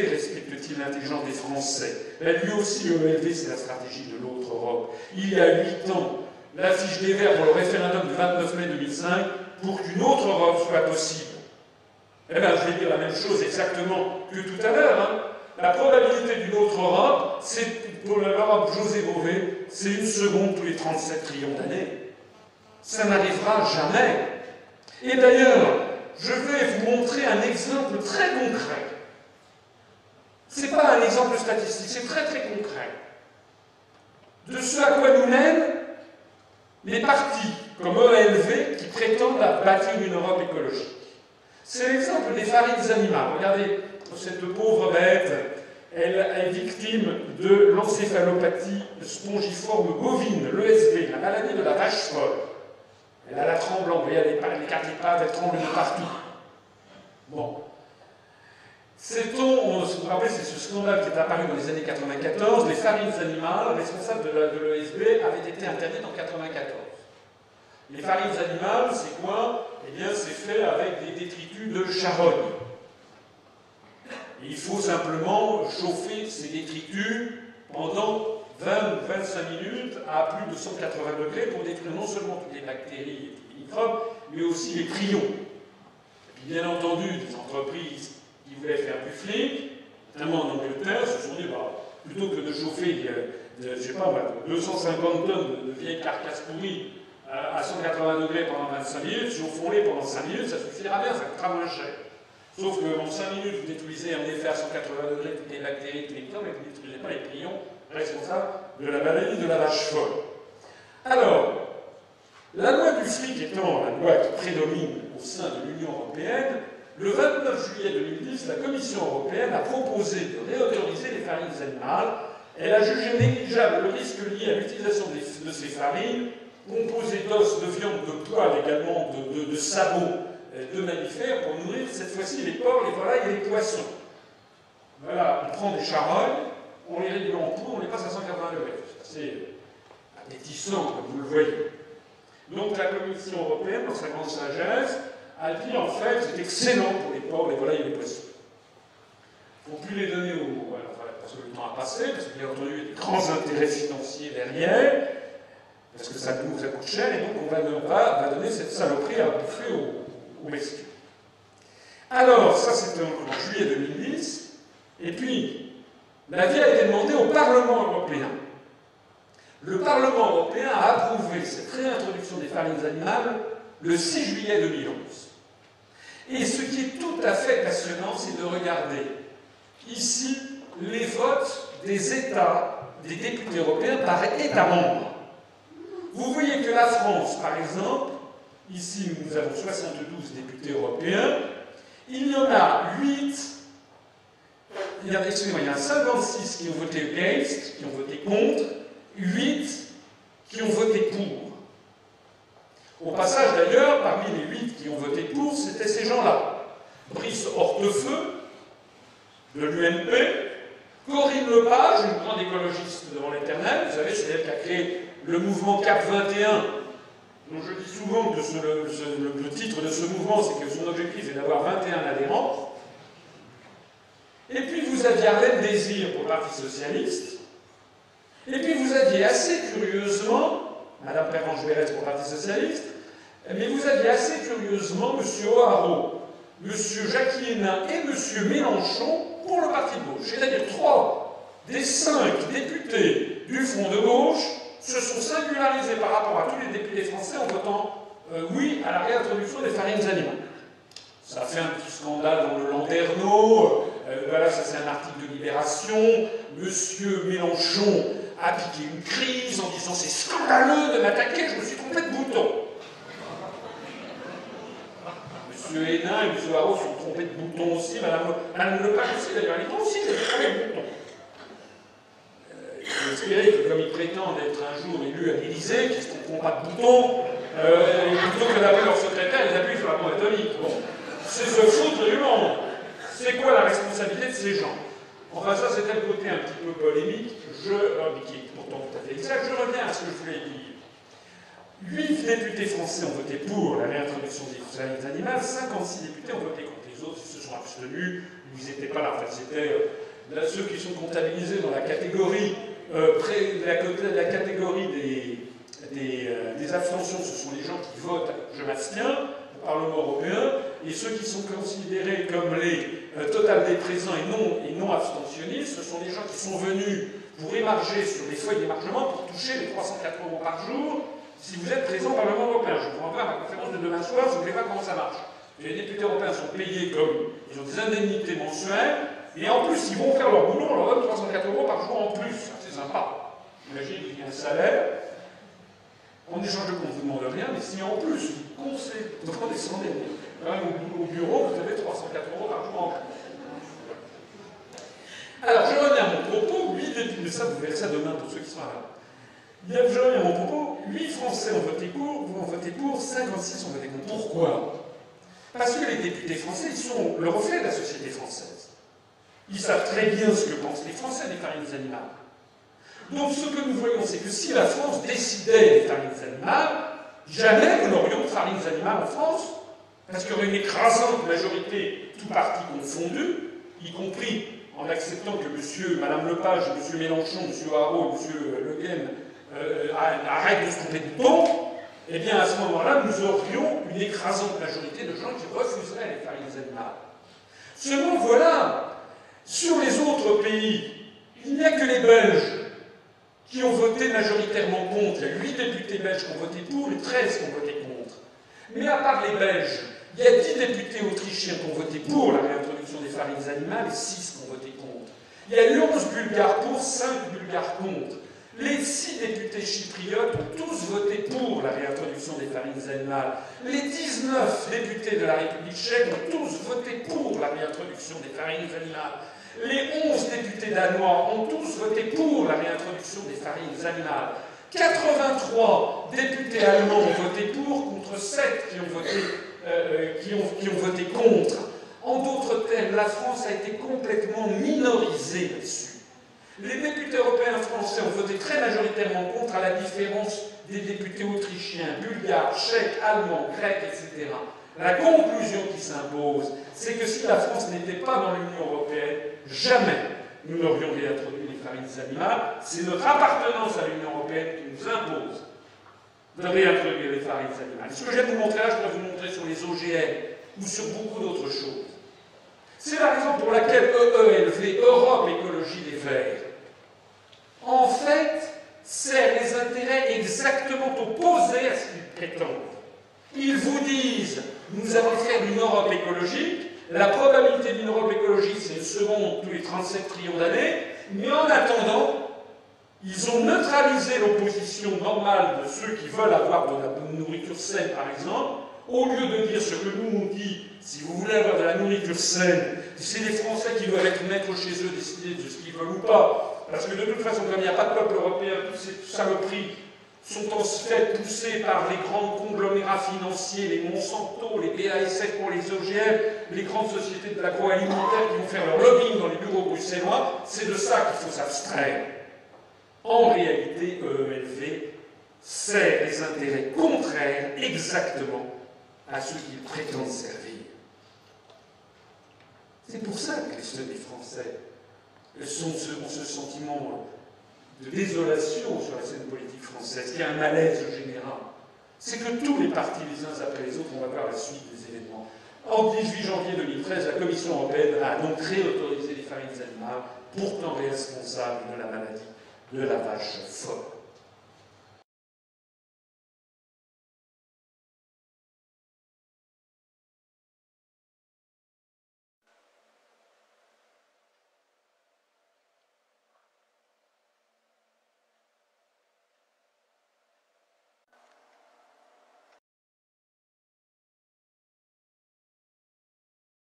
respecte-t-il l'intelligence des Français? Ben, lui aussi, l'ELV, c'est la stratégie de l'autre Europe. Il y a 8 ans, l'affiche des Verts pour le référendum du 29 mai 2005 pour qu'une autre Europe soit possible. Eh bien, je vais dire la même chose exactement que tout à l'heure. Hein. La probabilité d'une autre Europe, c'est pour l'Europe José Bové, c'est 1 seconde tous les 37 trillions d'années. Ça n'arrivera jamais. Et d'ailleurs, je vais vous montrer un exemple très concret. Ce n'est pas un exemple statistique, c'est très très concret. De ce à quoi nous mènent les partis comme ELV qui prétendent bâtir une Europe écologique. C'est l'exemple des farines animales. Regardez, cette pauvre bête, elle est victime de l'encéphalopathie spongiforme bovine, l'ESB, la maladie de la vache folle. Elle a la tremblante, vous voyez, les quatre épaves, elle tremble de partout. Bon. On se rappelle, c'est ce scandale qui est apparu dans les années 94, les farines animales responsables de l'ESB avaient été interdites en 94. Les farines animales, c'est quoi? Eh bien, c'est fait avec des détritus de charogne. Et il faut simplement chauffer ces détritus pendant 20-25 minutes à plus de 180 degrés pour détruire non seulement toutes les bactéries et les microbes, mais aussi les prions. Et puis, bien entendu, des entreprises qui voulaient faire du flic, notamment en Angleterre, se sont dit, bah, plutôt que de chauffer, je sais pas, 250 tonnes de vieilles carcasses pourries à 180 degrés pendant 25 minutes, chauffons-les pendant 5 minutes, ça suffira bien, ça coûtera moins cher. Sauf que en 5 minutes, vous détruisez en effet à 180 degrés toutes les bactéries, tous les microbes, mais vous ne détruisez pas les prions responsables de la maladie de la vache folle. Alors, la loi du fric étant la loi qui prédomine au sein de l'Union européenne, le 29 juillet 2010, la Commission européenne a proposé de réautoriser les farines animales. Elle a jugé négligeable le risque lié à l'utilisation de ces farines, composées d'os, de viande, de poils, également de sabots de mammifères, pour nourrir cette fois-ci les porcs, les volailles et les poissons. Voilà, on prend des charognes, on les réduit en poudre, on les passe à 180 degrés. C'est assez appétissant, comme vous le voyez. Donc la Commission européenne, dans sa grande sagesse, a dit en fait c'est excellent pour les porcs, les volailles et les poissons. Il ne faut plus les donner aux. Voilà, parce que le temps a passé, parce qu'il y a entendu des grands intérêts financiers derrière, parce que ça coûte cher, et donc on va donner cette saloperie à bouffer aux messieurs. Alors, ça c'était en juillet 2010, et puis l'avis a été demandé au Parlement européen. Le Parlement européen a approuvé cette réintroduction des farines animales le 6 juillet 2011. Et ce qui est tout à fait passionnant, c'est de regarder ici les votes des États, des députés européens par État membre. Vous voyez que la France, par exemple, ici nous avons 72 députés européens, il y en a 8, il y a 56 qui ont voté against, qui ont voté contre, 8 qui ont voté pour. Au passage, d'ailleurs, parmi les 8 qui ont voté pour, c'était ces gens-là. Brice Hortefeux, de l'UMP, Corinne Lepage, une grande écologiste devant l'éternel, vous savez, c'est elle qui a créé le mouvement CAP 21, dont je dis souvent que le titre de ce mouvement, c'est que son objectif est d'avoir 21 adhérents. Et puis vous aviez Arlène Désir pour le Parti Socialiste. Et puis vous aviez assez curieusement, Madame Pervenche-Berès pour le Parti Socialiste, mais vous aviez assez curieusement M. O'Haraud, M. Jacques Hénin et M. Mélenchon pour le Parti de gauche. C'est-à-dire 3 des 5 députés du Front de gauche se sont singularisés par rapport à tous les députés français en votant oui à la réintroduction des farines animales. Ça a fait un petit scandale dans le Landerneau, voilà, ça c'est un article de Libération, M. Mélenchon a piqué une crise en disant c'est scandaleux de m'attaquer, je me suis trompé de bouton. M. Hénin et M. Haraud sont trompés de bouton aussi, Madame Lepage aussi d'ailleurs, elle est aussi trompée de bouton. Il faut espérer que comme ils prétendent être un jour élus à l'Élysée, qu'ils ne se tromperont pas de bouton, plutôt que d'appeler leur secrétaire, ils appuient sur la bombe atomique. Bon. C'est se foutre du monde. C'est quoi la responsabilité de ces gens? Enfin, ça, c'était le côté un petit peu polémique, qui est pourtant tout à fait exact. Je reviens à ce que je voulais dire. 8 députés français ont voté pour la réintroduction des farines animales, 56 députés ont voté contre. Les les autres se sont abstenus, ils n'étaient pas là. Enfin, c'était ceux qui sont comptabilisés dans la catégorie, la catégorie des abstentions, ce sont les gens qui votent « je m'abstiens » au Parlement européen, et ceux qui sont considérés comme les total déprésents et non abstentionnistes, ce sont les gens qui sont venus pour émarger sur les feuilles d'émargement pour toucher les 304 € par jour si vous êtes présent au Parlement européen. Je vous renvoie à ma conférence de demain soir, vous verrez pas comment ça marche. Les députés européens sont payés comme ils ont des indemnités mensuelles, et en plus, ils vont faire leur boulot, on leur donne 304 € par jour en plus. C'est sympa. Imaginez qu'il y a un salaire, en échange de compte, vous ne demandez rien, mais si en plus, vous descendez quand même au bureau, vous avez 304 € par jour en plus. Alors, je reviens à mon propos, 8 députés, ça vous verrez ça demain pour ceux qui sont là. Je reviens à mon propos, 8 Français ont voté pour, 56 ont voté contre. Pourquoi? Parce que les députés français, ils sont le reflet de la société française. Ils savent très bien ce que pensent les Français des farines animales. Donc ce que nous voyons, c'est que si la France décidait des farines animales, jamais nous n'aurions de farines animales en France, parce qu'il y aurait une écrasante majorité, tout parti confondu, y compris en acceptant que Mme Lepage, M. Mélenchon, M. Haraud et M. Le Guen arrêtent de se tromper de ton, eh bien à ce moment-là, nous aurions une écrasante majorité de gens qui refuseraient les farines animales. Seulement voilà, sur les autres pays, il n'y a que les Belges qui ont voté majoritairement contre. Il y a 8 députés belges qui ont voté pour et 13 qui ont voté contre. Mais à part les Belges, il y a 10 députés autrichiens qui ont voté pour la réintroduction des farines animales et 6 qui ont voté contre. Il y a eu 11 Bulgares pour, 5 Bulgares contre. Les 6 députés chypriotes ont tous voté pour la réintroduction des farines animales. Les 19 députés de la République tchèque ont tous voté pour la réintroduction des farines animales. Les 11 députés danois ont tous voté pour la réintroduction des farines animales. 83 députés allemands ont voté pour, contre 7 qui ont voté contre. En d'autres termes, la France a été complètement minorisée là-dessus. Les députés européens français ont voté très majoritairement contre, à la différence des députés autrichiens, bulgares, tchèques, allemands, grecs, etc. La conclusion qui s'impose, c'est que si la France n'était pas dans l'Union européenne, jamais nous n'aurions réintroduit les farines animales. C'est notre appartenance à l'Union européenne qui nous impose de réintroduire les farines animales. Ce que je vais vous montrer là, je pourrais vous montrer sur les OGM ou sur beaucoup d'autres choses. C'est la raison pour laquelle EELV, Europe Écologie des Verts, en fait, sert les intérêts exactement opposés à ce qu'ils prétendent. Ils vous disent, nous allons faire une Europe écologique, la probabilité d'une Europe écologique, c'est une seconde tous les 37 trillions d'années, mais en attendant, ils ont neutralisé l'opposition normale de ceux qui veulent avoir de la nourriture saine, par exemple, au lieu de dire ce que nous on dit, si vous voulez avoir de la nourriture saine, c'est les Français qui doivent être maîtres chez eux, décider de ce qu'ils veulent ou pas, parce que de toute façon, comme il n'y a pas de peuple européen, toutes ces saloperies sont en fait poussés par les grands conglomérats financiers, les Monsanto, les BASF pour les OGM, les grandes sociétés de l'agroalimentaire qui vont faire leur lobbying dans les bureaux bruxellois, c'est de ça qu'il faut s'abstraire. En réalité, EELV sert les intérêts contraires exactement à ceux qu'ils prétendent servir. C'est pour ça que les Français ont ce sentiment de désolation sur la scène politique française, qu'il y a un malaise général. C'est que tous les partis, les uns après les autres, on va voir la suite des événements. En 18 janvier 2013, la Commission européenne a donc réautorisé les farines animales, pourtant responsables de la maladie de la vache folle.